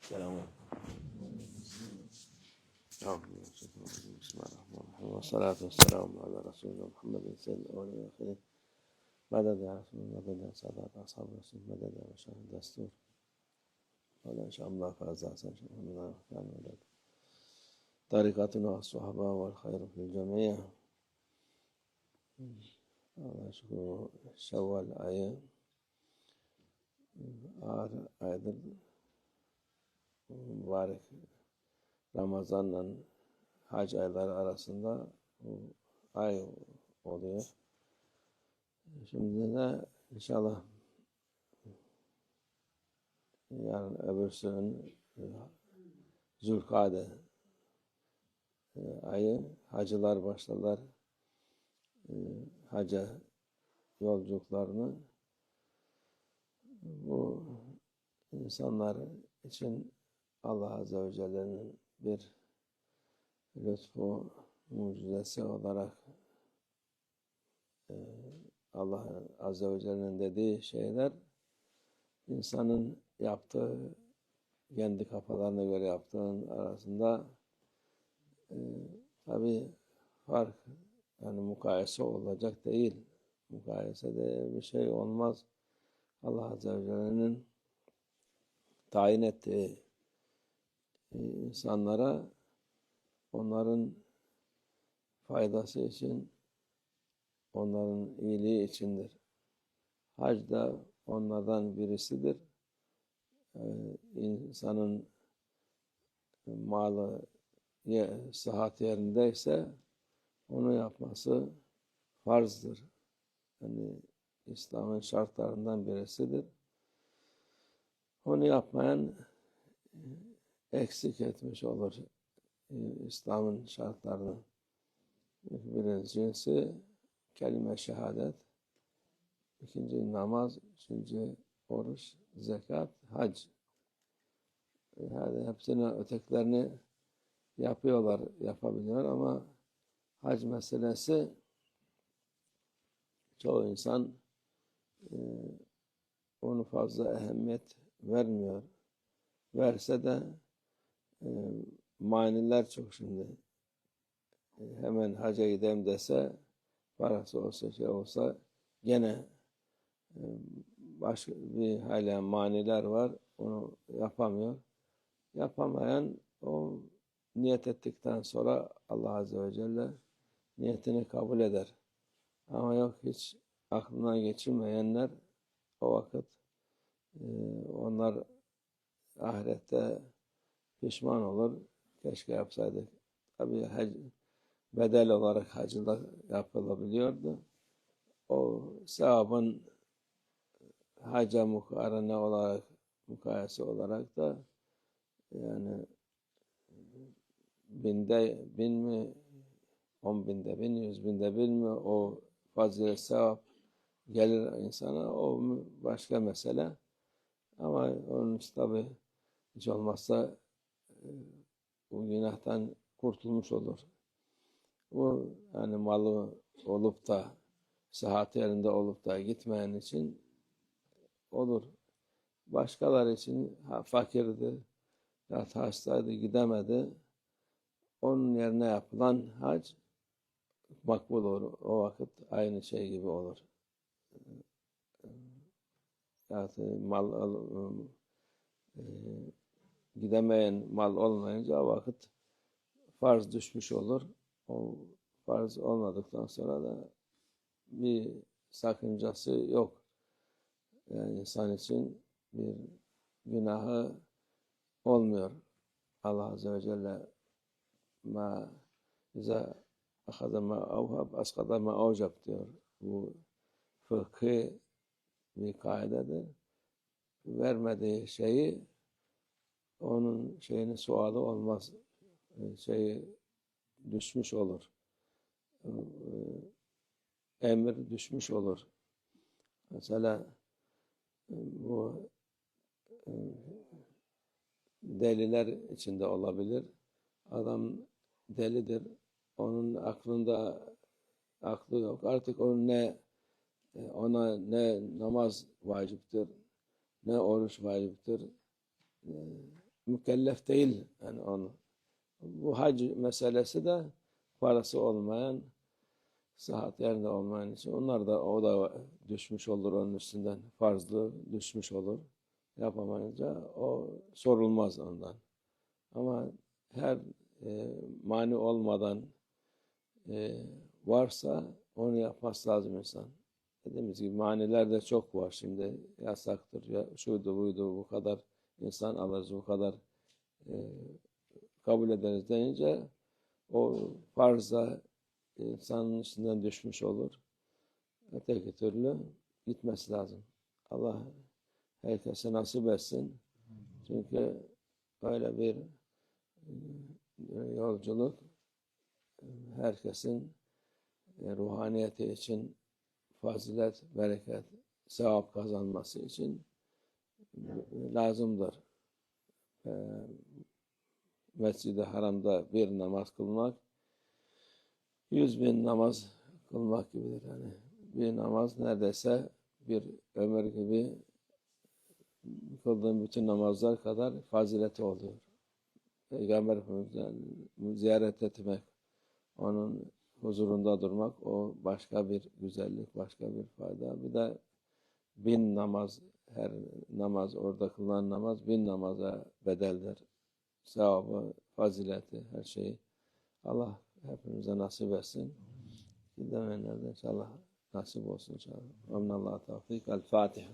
Selamun aleyküm. Bismillahirrahmanirrahim. Ve salatu ve selamu ala Resulü Muhammedin seyyidil evvelin ve ahirin. Meded ya Resulü, meded ya Sadat ashab-ı Resul, meded ya Meşâh-ı Destur. Ve inşallah fazla hasen şerefine ve tarikatuna as-sahaba vel hayru fil cemiyye. Allah şükür Şevval ayı ağır aydır. Mübarek Ramazan'la hac ayları arasında bu ay oluyor. Şimdi de inşallah yarın öbürsü gün Zülkade ayı hacılar başlarlar haca yolculuklarını. Bu insanlar için Allah Azze ve Celle'nin bir lütfu, mucizesi olarak Allah Azze ve Celle'nin dediği şeyler insanın yaptığı, kendi kafalarına göre yaptığının arasında tabii fark, yani mukayese olacak değil. Mukayesede bir şey olmaz. Allah Azze ve Celle'nin tayin ettiği insanlara onların faydası için, onların iyiliği içindir. Hac da onlardan birisidir. İnsanın malı sıhhat yerindeyse onu yapması farzdır. Yani İslam'ın şartlarından birisidir. Onu yapmayan eksik etmiş olur İslam'ın şartlarını. Birincisi kelime şehadet, ikinci namaz, üçüncü oruç, zekat, hac. Yani hepsini, ötekilerini yapıyorlar, yapabiliyor ama hac meselesi çoğu insan onu fazla ehemmiyet vermiyor. Verse de maniler çok şimdi. Hemen hacca gideyim dese, parası olsa, şey olsa gene başka bir hala maniler var. Onu yapamıyor. Yapamayan o niyet ettikten sonra Allah Azze ve Celle niyetini kabul eder. Ama yok, hiç aklına geçirmeyenler o vakit onlar ahirette pişman olur. Keşke yapsaydık. Tabii bedel olarak hacılar yapılabiliyordu. O sevabın hacca mukarene olarak, mukayese olarak da yani binde bin mi, 10.000'de bin, 100.000'de bin mi o fazilet sevap gelir insana, o başka mesele. Ama onun için tabii hiç olmazsa bu günahtan kurtulmuş olur. Bu yani malı olup da sıhhat yerinde olup da gitmeyen için olur. Başkaları için fakirdi, ya hastaydı, gidemedi. Onun yerine yapılan hac makbul olur. O vakit aynı şey gibi olur. Yani gidemeyen mal olmayınca o vakit farz düşmüş olur. O farz olmadıktan sonra da bir sakıncası yok. Yani insan için bir günahı olmuyor. Allah Azze ve Celle ma iza ahada ma avhab askada ma avcab diyor. Bu fıkhi bir kaidedir. Vermediği şeyi onun sualı olmaz. Düşmüş olur. Emir düşmüş olur. Mesela bu deliler içinde olabilir. Adam delidir. Onun aklında aklı yok. Artık ona ne namaz vaciptir, ne oruç vaciptir, mükellef değil. Yani onu. Bu hac meselesi de parası olmayan, sıhhat yerinde olmayan için onlar da o da düşmüş olur onun üstünden. Farzlı düşmüş olur. Yapamayınca o sorulmaz ondan. Ama her mani olmadan varsa onu yapması lazım insan. Dediğimiz gibi maniler de çok var şimdi. Yasaktır, ya, şuydu buydu, bu kadar insan alırız, bu kadar e, kabul ederiz deyince o farza insanın üstünden düşmüş olur. Öteki türlü gitmesi lazım. Allah herkese nasip etsin. Çünkü öyle bir yolculuk herkesin ruhaniyeti için fazilet, bereket, sevap kazanması için lazımdır. Mescid-i Haram'da bir namaz kılmak 100.000 namaz kılmak gibidir. Yani bir namaz neredeyse bir ömür gibi kıldığım bütün namazlar kadar fazileti oluyor. Peygamber Efendimiz'i ziyaret etmek, onun huzurunda durmak, o başka bir güzellik, başka bir fayda. Bir de 1000 namaz, her namaz, orada kılınan namaz 1000 namaza bedeldir. Sevabı, fazileti, her şeyi. Allah hepimize nasip etsin. Gidemeyenlerde inşallah nasip olsun inşallah. Amin. Allah tevfik. El Fatiha.